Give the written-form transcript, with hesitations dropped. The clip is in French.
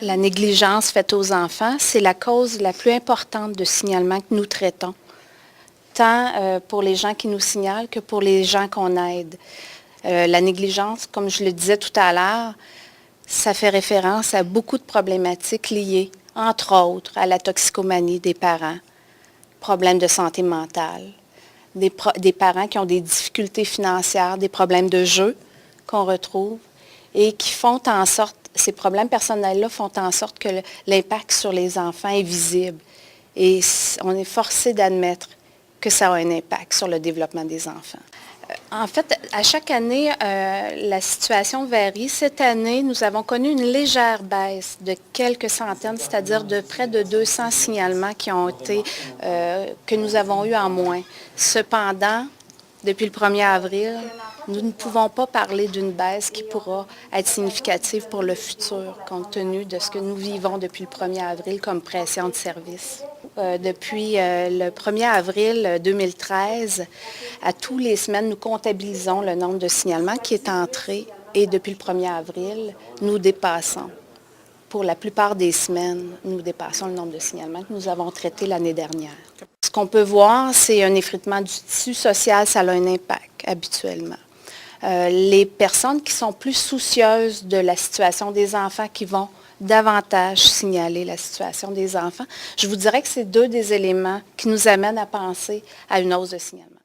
La négligence faite aux enfants, c'est la cause la plus importante de signalement que nous traitons, tant pour les gens qui nous signalent que pour les gens qu'on aide. La négligence, comme je le disais tout à l'heure, ça fait référence à beaucoup de problématiques liées, entre autres, à la toxicomanie des parents, problèmes de santé mentale, des parents qui ont des difficultés financières, des problèmes de jeu qu'on retrouve et qui font en sorte, ces problèmes personnels-là font en sorte que l'impact sur les enfants est visible. Et on est forcé d'admettre que ça a un impact sur le développement des enfants. En fait, à chaque année, la situation varie. Cette année, nous avons connu une légère baisse de quelques centaines, c'est-à-dire de près de 200 signalements que nous avons eus en moins. Cependant, depuis le 1er avril, nous ne pouvons pas parler d'une baisse qui pourra être significative pour le futur, compte tenu de ce que nous vivons depuis le 1er avril comme pression de service. Depuis le 1er avril 2013, à tous les semaines, nous comptabilisons le nombre de signalements qui est entré et depuis le 1er avril, nous dépassons. Pour la plupart des semaines, nous dépassons le nombre de signalements que nous avons traités l'année dernière. Ce qu'on peut voir, c'est un effritement du tissu social, ça a un impact habituellement. Les personnes qui sont plus soucieuses de la situation des enfants, qui vont davantage signaler la situation des enfants, je vous dirais que c'est deux des éléments qui nous amènent à penser à une hausse de signalement.